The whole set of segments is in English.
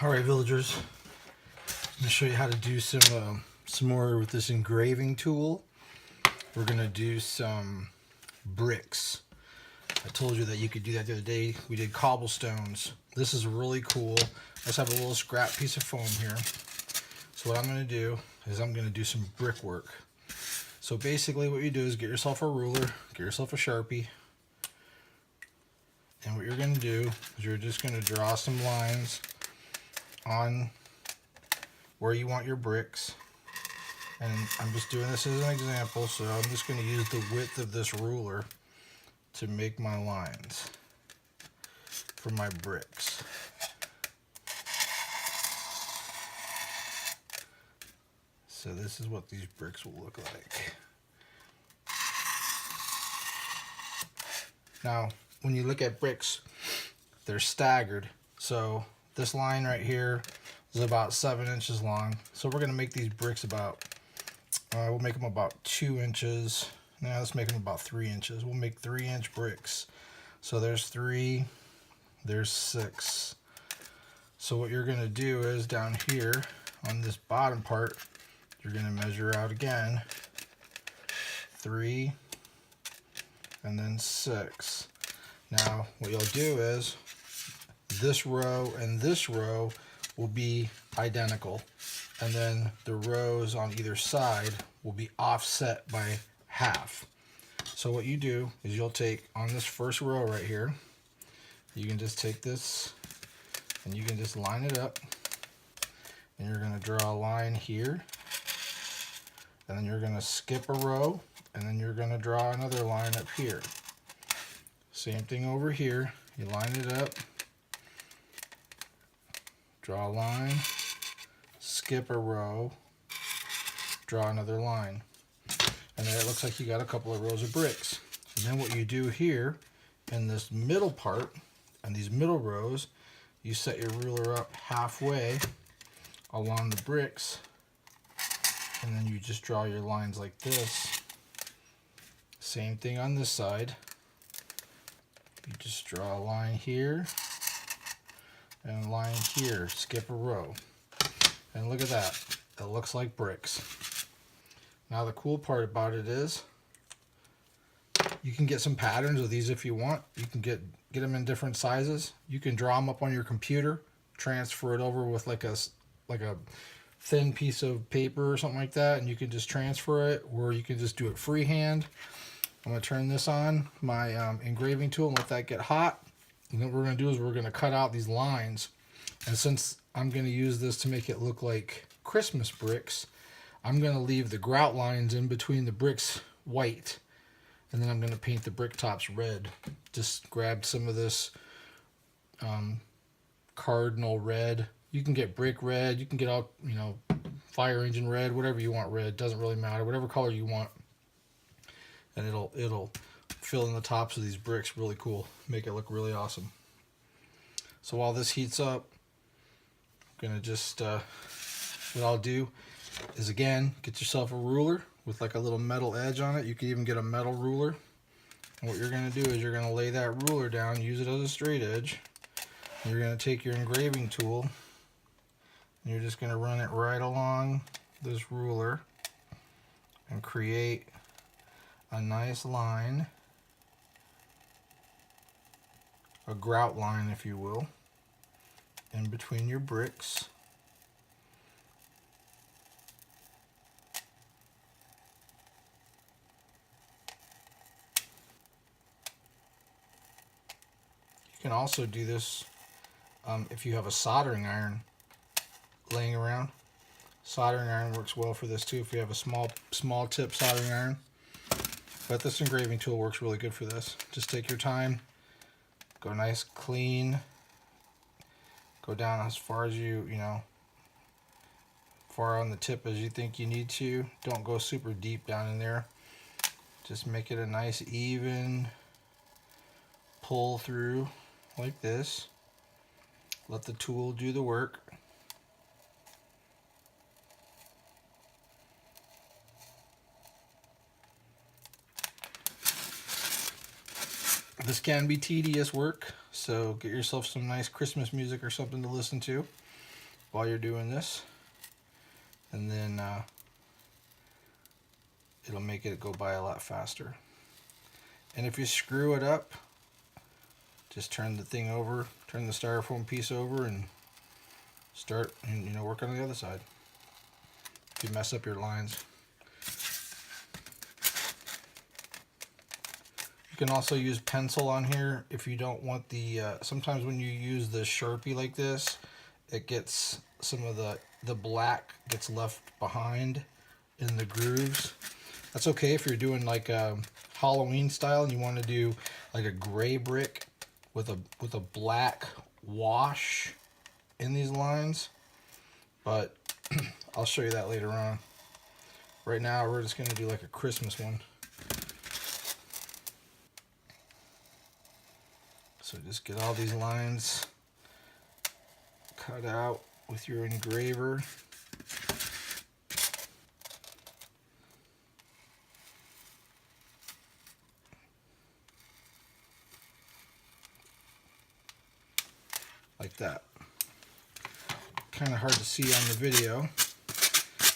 Alright, villagers, I'm going to show you how to do some more with this engraving tool. We're going to do some bricks. I told you that you could do that the other day. We did cobblestones. This is really cool. I just have a little scrap piece of foam here. So what I'm going to do is I'm going to do some brickwork. So basically what you do is get yourself a ruler, get yourself a Sharpie, and what you're going to do is you're just going to draw some lines on where you want your bricks. And I'm just doing this as an example, so I'm just going to use the width of this ruler to make my lines for my bricks. So this is what these bricks will look like. Now, when you look at bricks, they're staggered. So this line right here is about 7 inches long. So we're going to make these bricks about, we'll make them about 2 inches. Now let's make them about 3 inches. We'll make 3-inch bricks. So there's 3, there's 6. So what you're going to do is down here on this bottom part, you're going to measure out again 3 and then 6. Now what you'll do is this row and this row will be identical, and then the rows on either side will be offset by half. So what you do is you'll take on this first row right here, you can just take this and you can just line it up, and you're going to draw a line here, and then you're going to skip a row, and then you're going to draw another line up here. Same thing over here, you line it up, draw a line, skip a row, draw another line. And there it looks like you got a couple of rows of bricks. And then what you do here in this middle part, and these middle rows, you set your ruler up halfway along the bricks, and then you just draw your lines like this. Same thing on this side. You just draw a line here and a line here, skip a row. And look at that, it looks like bricks. Now the cool part about it is you can get some patterns of these if you want. You can get them in different sizes. You can draw them up on your computer, transfer it over with like a thin piece of paper or something like that, and you can just transfer it, or you can just do it freehand. I'm going to turn this on, my engraving tool, and let that get hot. And then what we're going to do is we're going to cut out these lines. And since I'm going to use this to make it look like Christmas bricks, I'm going to leave the grout lines in between the bricks white. And then I'm going to paint the brick tops red. Just grab some of this cardinal red. You can get brick red. You can get all, fire engine red, whatever you want red. Doesn't really matter. Whatever color you want. And it'll fill in the tops of these bricks really cool. Make it look really awesome. So while this heats up, I'm going to just, what I'll do is again, get yourself a ruler with like a little metal edge on it. You can even get a metal ruler. And what you're going to do is you're going to lay that ruler down, use it as a straight edge. And you're going to take your engraving tool and you're just going to run it right along this ruler and create a nice line, a grout line if you will, in between your bricks. You can also do this if you have a soldering iron laying around. Soldering iron works well for this too if you have a small tip soldering iron. But this engraving tool works really good for this. Just take your time, go nice clean, go down as far as far on the tip as you think you need to. Don't go super deep down in there. Just make it a nice even pull through like this. Let the tool do the work. This can be tedious work, so get yourself some nice Christmas music or something to listen to. while you're doing this, and then it'll make it go by a lot faster. And if you screw it up, just turn the thing over, turn the styrofoam piece over, and start, and work on the other side. If you mess up your lines. You can also use pencil on here if you don't want the, sometimes when you use the Sharpie like this, it gets some of the black gets left behind in the grooves. That's okay if you're doing like a Halloween style and you want to do like a gray brick with a black wash in these lines, but I'll show you that later on. Right now we're just going to do like a Christmas one. So just get all these lines cut out with your engraver. Like that. Kind of hard to see on the video,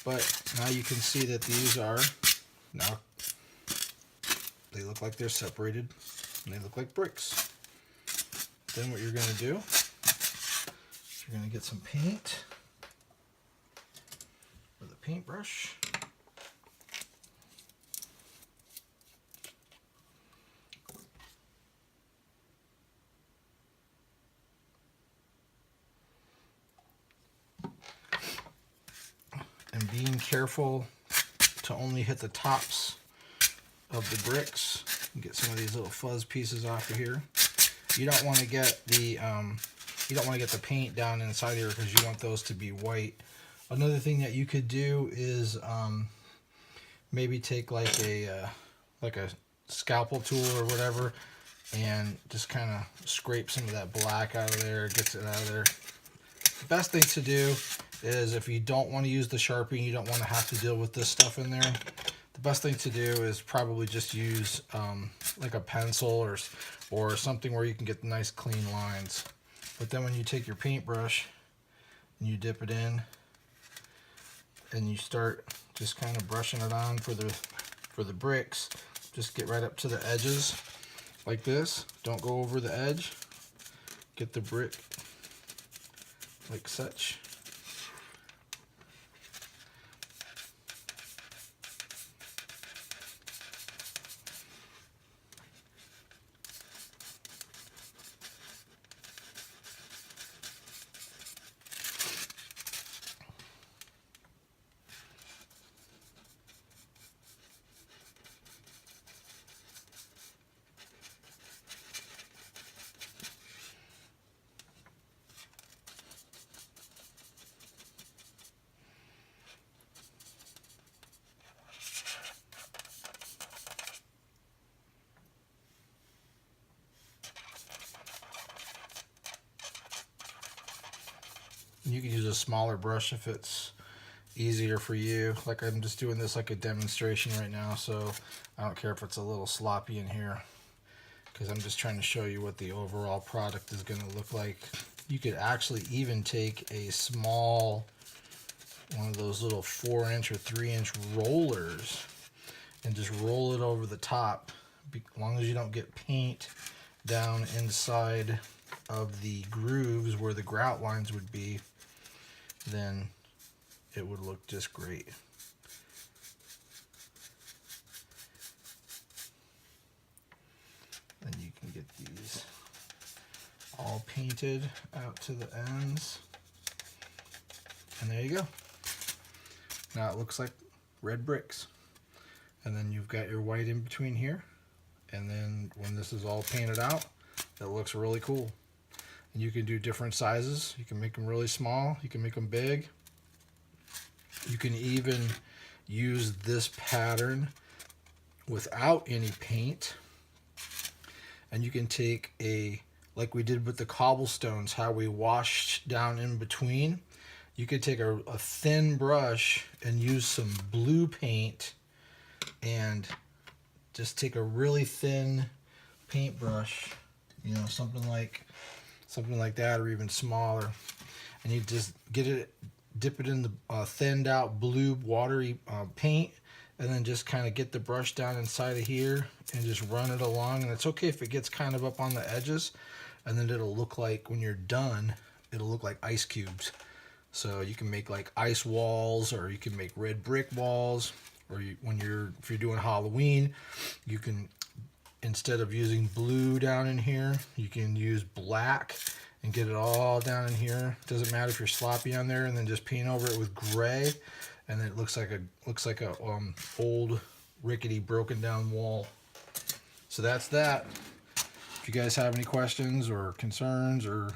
but now you can see that these are, now they look like they're separated and they look like bricks. Then what you're going to do, you're going to get some paint with a paintbrush. And being careful to only hit the tops of the bricks. Get some of these little fuzz pieces off of here. You don't want to get the paint down inside here because you want those to be white. Another thing that you could do is maybe take like a scalpel tool or whatever and just kind of scrape some of that black out of there, gets it out of there. The best thing to do is, if you don't want to use the Sharpie and you don't want to have to deal with this stuff in there, the best thing to do is probably just use like a pencil or something where you can get nice clean lines. But then when you take your paintbrush and you dip it in and you start just kind of brushing it on for the bricks, just get right up to the edges like this. Don't go over the edge. Get the brick like such. You can use a smaller brush if it's easier for you. Like, I'm just doing this like a demonstration right now, so I don't care if it's a little sloppy in here, because I'm just trying to show you what the overall product is going to look like. You could actually even take a small, one of those little 4-inch or 3-inch rollers and just roll it over the top. As long as you don't get paint down inside of the grooves where the grout lines would be, then it would look just great. Then you can get these all painted out to the ends, and there you go. Now it looks like red bricks, and then you've got your white in between here, and then when this is all painted out, it looks really cool. And you can do different sizes. You can make them really small, you can make them big. You can even use this pattern without any paint, and you can take like we did with the cobblestones, how we washed down in between. You could take a thin brush and use some blue paint and just take a really thin paintbrush, something like that, or even smaller. and you just dip it in the thinned out blue watery paint, and then just kind of get the brush down inside of here and just run it along. And it's okay if it gets kind of up on the edges, and then it'll look like, when you're done, it'll look like ice cubes. So you can make like ice walls, or you can make red brick walls, or if you're doing Halloween, you can, instead of using blue down in here, you can use black and get it all down in here. Doesn't matter if you're sloppy on there, and then just paint over it with gray, and then it looks like a old rickety broken down wall. So that's that. If you guys have any questions or concerns, or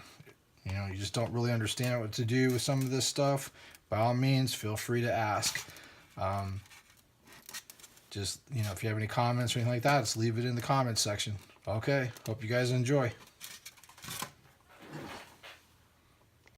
you just don't really understand what to do with some of this stuff, by all means, feel free to ask. Just, if you have any comments or anything like that, just leave it in the comments section. Okay, hope you guys enjoy.